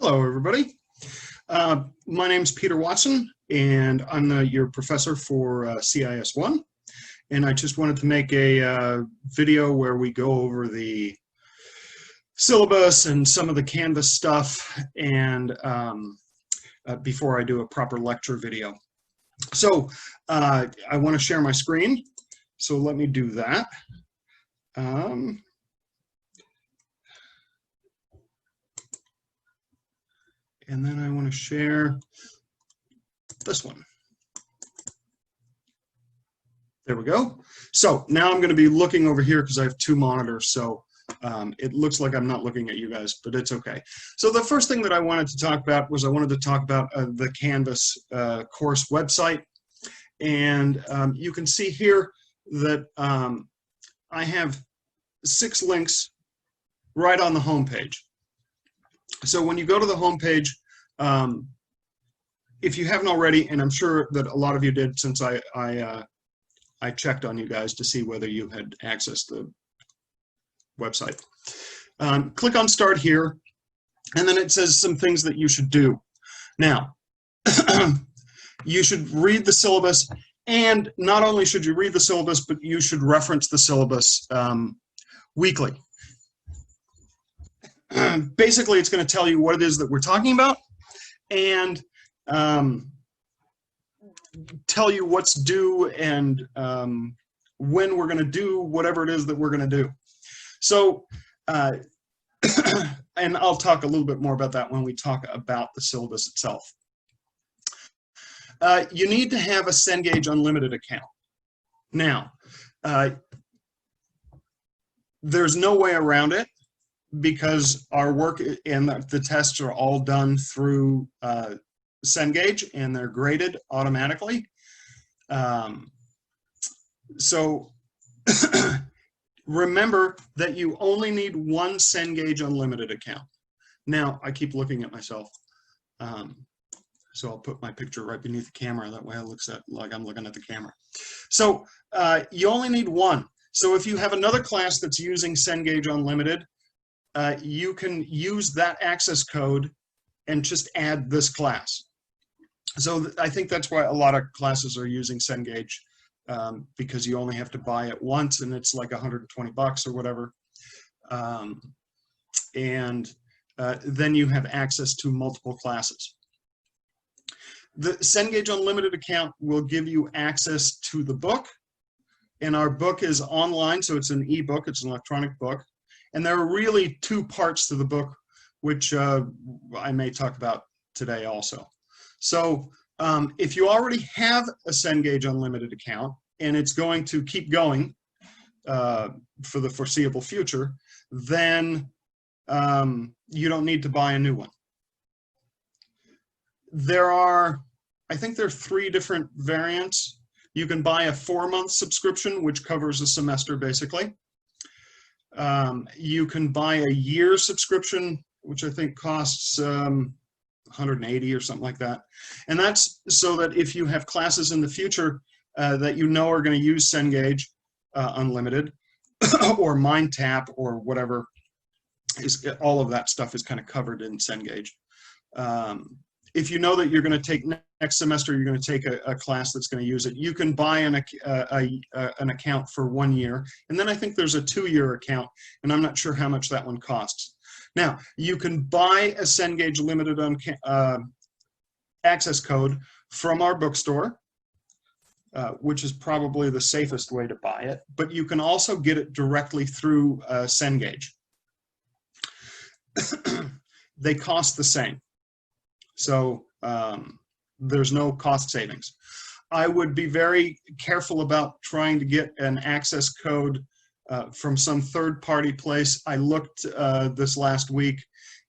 Hello, everybody. My name's Peter Watson, and I'm your professor for CIS-1. And I just wanted to make a video where we go over the syllabus and some of the Canvas stuff, and before I do a proper lecture video. So I want to share my screen, so let me do that. And then I want to share this one. There we go. So now I'm going to be looking over here because I have two monitors. So it looks like I'm not looking at you guys, but it's okay. So the first thing that I wanted to talk about was I wanted to talk about the Canvas course website. And you can see here that I have 6 links right on the home page. So when you go to the home page, if you haven't already, and I'm sure that a lot of you did since I checked on you guys to see whether you had accessed the website. Click on Start Here, and then it says some things that you should do. Now, you should read the syllabus, and not only should you read the syllabus, but you should reference the syllabus weekly. Basically, it's going to tell you what it is that we're talking about, and tell you what's due and when we're going to do whatever it is that we're going to do. So, and I'll talk a little bit more about that when we talk about the syllabus itself. You need to have a Cengage Unlimited account. Now, there's no way around it, because our work and the tests are all done through Cengage, and they're graded automatically. So remember that you only need one Cengage Unlimited account. Now, I keep looking at myself, so I'll put my picture right beneath the camera. That way it looks like I'm looking at the camera. So you only need one. So if you have another class that's using Cengage Unlimited, you can use that access code and just add this class. So I think that's why a lot of classes are using Cengage, because you only have to buy it once, and it's like 120 bucks or whatever. And then you have access to multiple classes. The Cengage Unlimited account will give you access to the book, and our book is online, so it's an e-book, it's an electronic book. And there are really 2 parts to the book, which I may talk about today also. So if you already have a Cengage Unlimited account, and it's going to keep going for the foreseeable future, then you don't need to buy a new one. I think there are 3 different variants. You can buy a 4-month subscription, which covers a semester basically. You can buy a year subscription, which I think costs 180 or something like that. And that's so that if you have classes in the future that you know are going to use Cengage Unlimited or MindTap or whatever, all of that stuff is kind of covered in Cengage. If you know that you're going to take next semester, you're going to take a class that's going to use it, you can buy an account for 1 year. And then I think there's a 2-year account, and I'm not sure how much that one costs. Now, you can buy a Cengage Limited access code from our bookstore, which is probably the safest way to buy it, but you can also get it directly through Cengage. They cost the same. So there's no cost savings. I would be very careful about trying to get an access code from some third-party place. I looked this last week,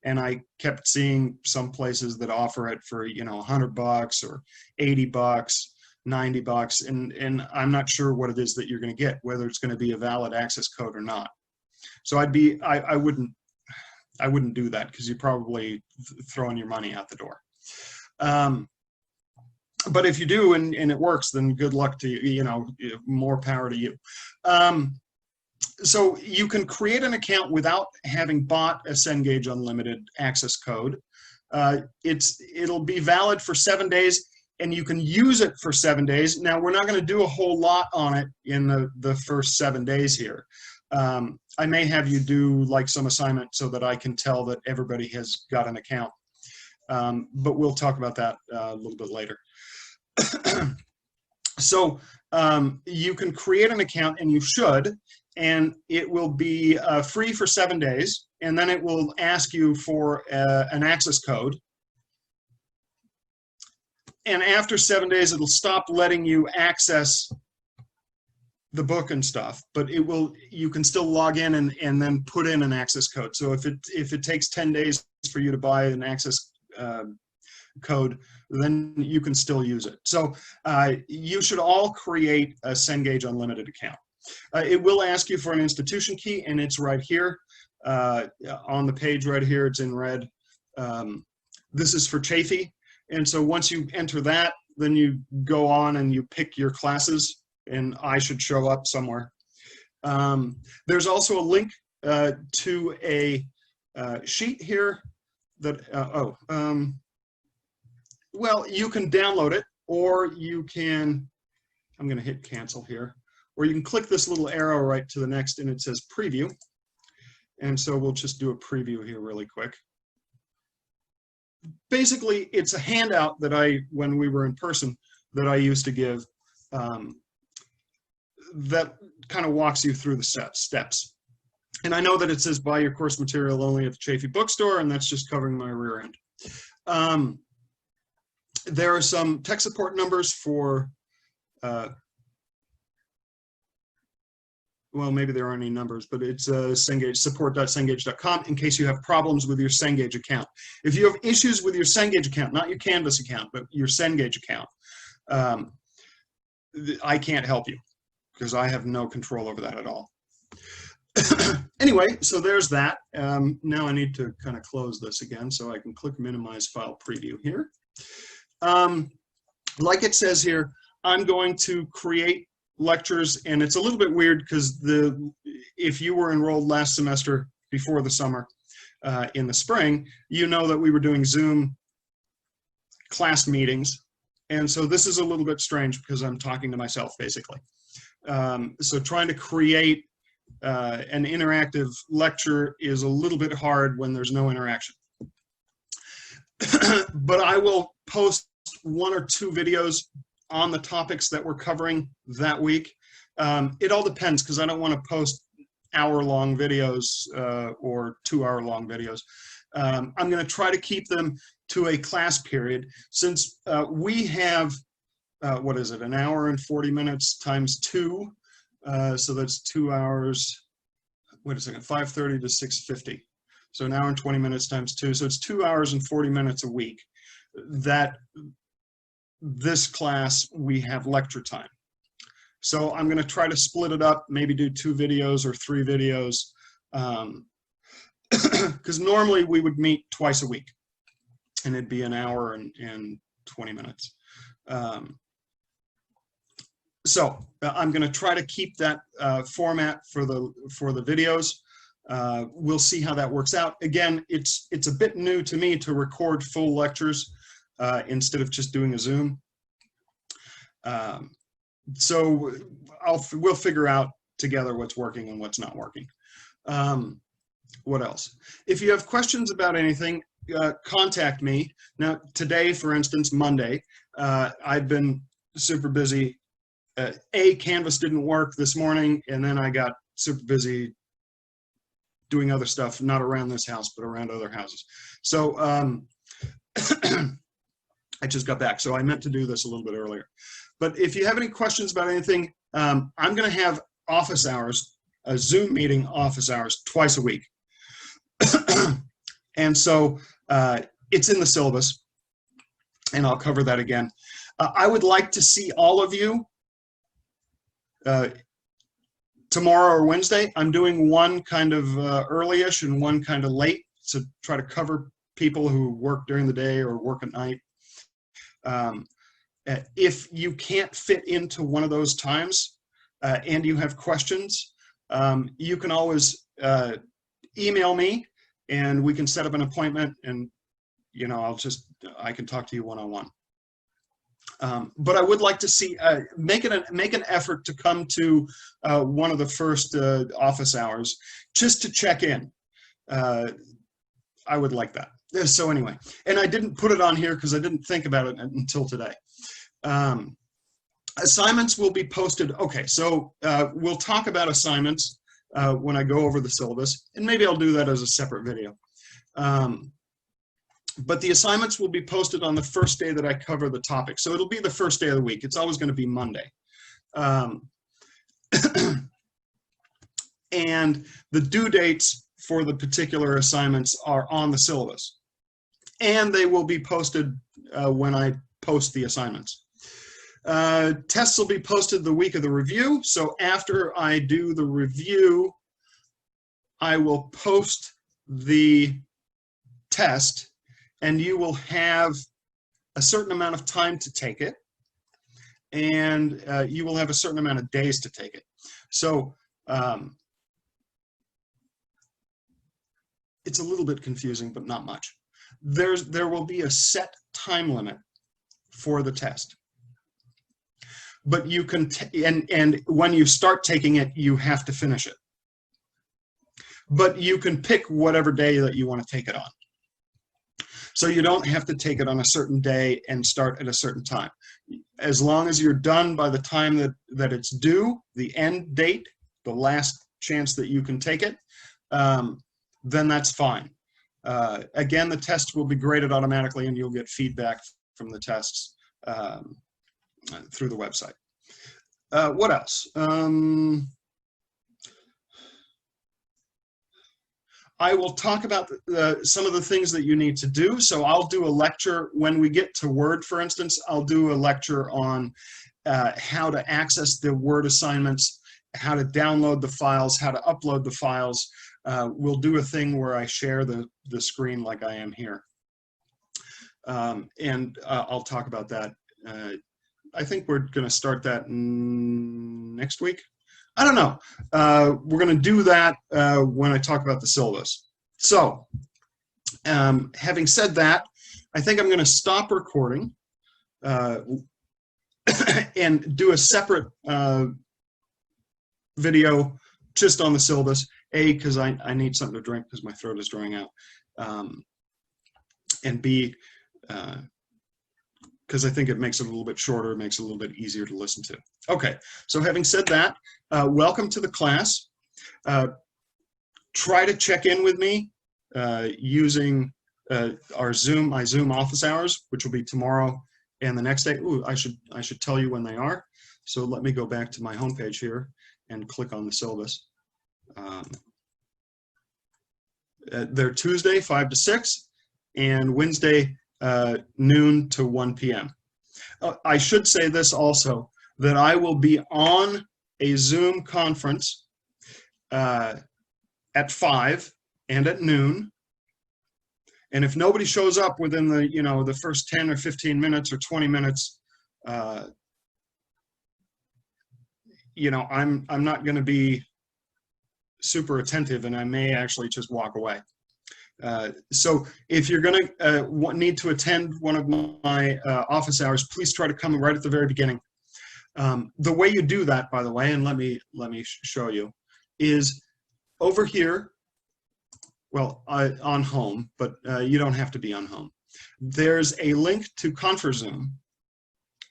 and I kept seeing some places that offer it for, you know, 100 bucks or 80 bucks, 90 bucks, and I'm not sure what it is that you're going to get, whether it's going to be a valid access code or not. So I wouldn't do that, because you're probably throwing your money out the door. But if you do and it works, then good luck to you, you know, more power to you. So you can create an account without having bought a Cengage Unlimited access code. It'll be valid for 7 days, and you can use it for 7 days. Now, we're not going to do a whole lot on it in the first 7 days here. I may have you do like some assignment so that I can tell that everybody has got an account. But we'll talk about that a little bit later. So you can create an account, and you should, and it will be free for 7 days, and then it will ask you for an access code. And after 7 days, it'll stop letting you access the book and stuff, but you can still log in and then put in an access code. So if it takes 10 days for you to buy an access code, then you can still use it. So you should all create a Cengage Unlimited account. It will ask you for an institution key, and it's right here on the page right here. It's in red. This is for Chafee. And so once you enter that, then you go on and you pick your classes, and I should show up somewhere. There's also a link to a sheet here that, well, you can download it, or you can, I'm going to hit cancel here, or you can click this little arrow right to the next, and it says preview. And so we'll just do a preview here really quick. Basically, it's a handout that when we were in person, that I used to give that kind of walks you through the steps. And I know that it says buy your course material only at the Chafee bookstore, and that's just covering my rear end. There are some tech support numbers for, well, maybe there aren't any numbers, but it's Cengage, support.cengage.com, in case you have problems with your Cengage account. If you have issues with your Cengage account, not your Canvas account, but your Cengage account, I can't help you because I have no control over that at all. Anyway, so there's that. Now I need to kind of close this again, so I can click minimize file preview here. Like it says here, I'm going to create lectures, and it's a little bit weird because if you were enrolled last semester before the summer in the spring, you know that we were doing Zoom class meetings, and so this is a little bit strange because I'm talking to myself basically. So trying to create an interactive lecture is a little bit hard when there's no interaction. But I will post 1 or 2 videos on the topics that we're covering that week. It all depends, because I don't want to post hour-long videos or 2-hour-long videos. I'm going to try to keep them to a class period, since we have, what is it, 1 hour and 40 minutes times 2. So that's 2 hours, wait a second, 5:30 to 6:50. So 1 hour and 20 minutes times 2. So it's 2 hours and 40 minutes a week. That this class, we have lecture time. So I'm going to try to split it up, maybe do 2 videos or 3 videos, because normally we would meet twice a week, and it'd be 1 hour and 20 minutes. So I'm going to try to keep that format for the videos. We'll see how that works out. Again, it's a bit new to me to record full lectures instead of just doing a Zoom. So we'll figure out together what's working and what's not working. What else? If you have questions about anything, contact me. Now, today, for instance, Monday, I've been super busy. Canvas didn't work this morning, and then I got super busy doing other stuff, not around this house, but around other houses. So I just got back, so I meant to do this a little bit earlier. But if you have any questions about anything, I'm going to have office hours, a Zoom meeting office hours, twice a week. And so it's in the syllabus, and I'll cover that again. I would like to see all of you tomorrow or Wednesday. I'm doing one kind of early-ish and one kind of late to try to cover people who work during the day or work at night. If you can't fit into one of those times and you have questions, you can always email me, and we can set up an appointment, and you know, I can talk to you one-on-one. But I would like to see, make an effort to come to one of the first office hours just to check in. I would like that. So anyway, and I didn't put it on here because I didn't think about it until today. Assignments will be posted. Okay, so we'll talk about assignments when I go over the syllabus, and maybe I'll do that as a separate video. But the assignments will be posted on the first day that I cover the topic. So it'll be the first day of the week. It's always going to be Monday. And the due dates for the particular assignments are on the syllabus. And they will be posted when I post the assignments. Tests will be posted the week of the review. So after I do the review, I will post the test, and you will have a certain amount of time to take it, and you will have a certain amount of days to take it. So it's a little bit confusing, but not much. There will be a set time limit for the test. But you can, and when you start taking it, you have to finish it. But you can pick whatever day that you want to take it on. So you don't have to take it on a certain day and start at a certain time. As long as you're done by the time that it's due, the end date, the last chance that you can take it, then that's fine. Again, the test will be graded automatically, and you'll get feedback from the tests through the website. What else? I will talk about some of the things that you need to do. So I'll do a lecture when we get to Word, for instance. I'll do a lecture on how to access the Word assignments, how to download the files, how to upload the files. We'll do a thing where I share the screen like I am here. And I'll talk about that. I think we're going to start that next week. I don't know. We're going to do that when I talk about the syllabus. So, having said that, I think I'm going to stop recording and do a separate video just on the syllabus. A, because I need something to drink because my throat is drying out. And B, because I think it makes it a little bit shorter, it makes it a little bit easier to listen to. Okay, so having said that, welcome to the class. Try to check in with me using my Zoom office hours, which will be tomorrow and the next day. Ooh, I should tell you when they are. So let me go back to my homepage here and click on the syllabus. They're Tuesday, 5 to 6, and Wednesday, noon to 1 p.m. I should say this also, that I will be on a Zoom conference at 5 and at noon. And if nobody shows up within the, the first 10 or 15 minutes or 20 minutes, I'm not going to be super attentive, and I may actually just walk away. So if you're going to need to attend one of my office hours, please try to come right at the very beginning. The way you do that, by the way, and let me show you, is over here. Well, on home, but you don't have to be on home. There's a link to ConferZoom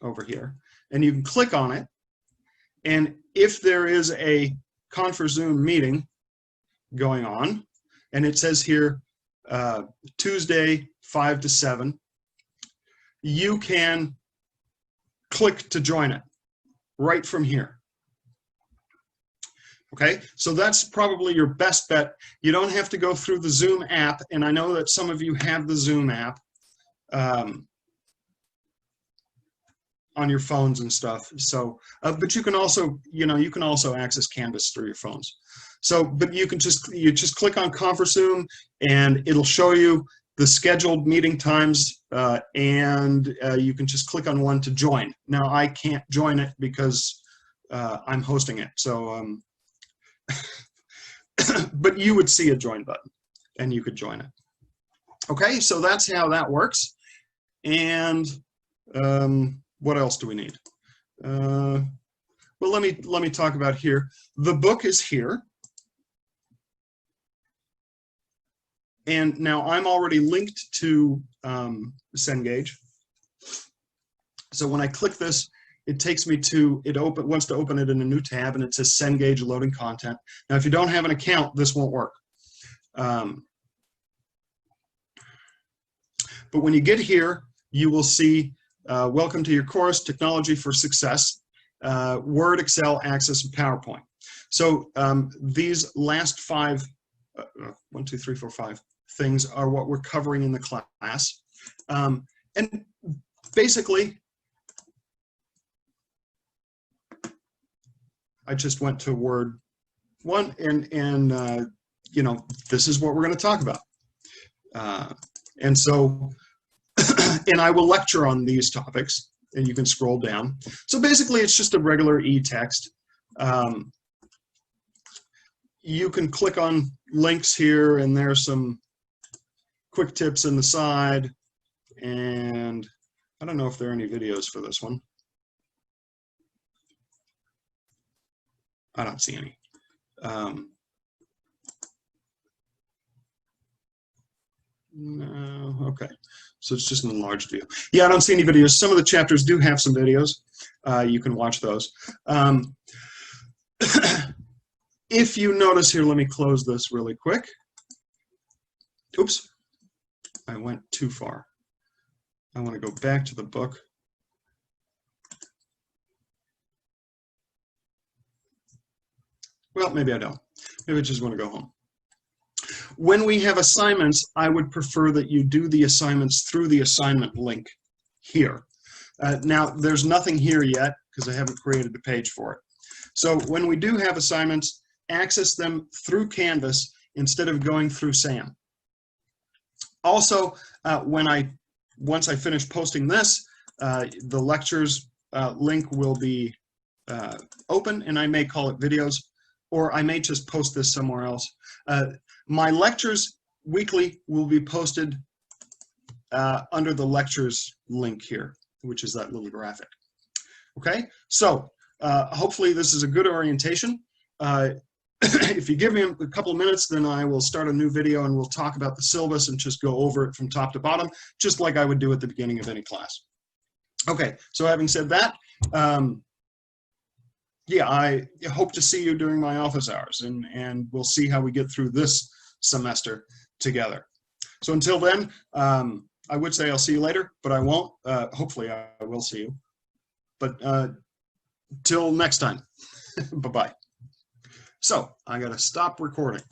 over here, and you can click on it. And if there is a ConferZoom meeting going on, and it says here Tuesday 5 to 7, you can click to join it right from here. Okay, so that's probably your best bet. You don't have to go through the Zoom app, and I know that some of you have the Zoom app on your phones and stuff. So, but you can also, you can also access Canvas through your phones. So, but you just click on ConferZoom, and it'll show you the scheduled meeting times, and you can just click on one to join. Now, I can't join it because I'm hosting it. So. But you would see a join button, and you could join it. Okay, so that's how that works. And what else do we need? Well, let me talk about here. The book is here. And now I'm already linked to Cengage. So when I click this, it takes me to, wants to open it in a new tab, and it says Cengage loading content. Now, if you don't have an account, this won't work. But when you get here, you will see, welcome to your course, Technology for Success, Word, Excel, Access, and PowerPoint. So these last 5, 1, 2, 3, 4, 5 things are what we're covering in the class. And basically, I just went to Word 1, and you know, this is what we're going to talk about. And so, and I will lecture on these topics, and you can scroll down. So basically, it's just a regular e-text. You can click on links here, and there's some quick tips in the side. And I don't know if there are any videos for this one. I don't see any. No, okay. So it's just an enlarged view. Yeah, I don't see any videos. Some of the chapters do have some videos. You can watch those. If you notice here, let me close this really quick. Oops, I went too far. I want to go back to the book. Well, maybe I don't. Maybe I just want to go home. When we have assignments, I would prefer that you do the assignments through the assignment link here. Now, there's nothing here yet because I haven't created a page for it. So when we do have assignments, access them through Canvas instead of going through SAM. Also, once I finish posting this, the lectures link will be open, and I may call it videos, or I may just post this somewhere else. My lectures weekly will be posted under the lectures link here, which is that little graphic. Okay, so hopefully this is a good orientation. If you give me a couple of minutes, then I will start a new video and we'll talk about the syllabus and just go over it from top to bottom, just like I would do at the beginning of any class. Okay, so having said that, yeah, I hope to see you during my office hours, and we'll see how we get through this semester together. So until then, I would say I'll see you later, but I won't. Hopefully I will see you. But till next time, bye-bye. So I gotta stop recording.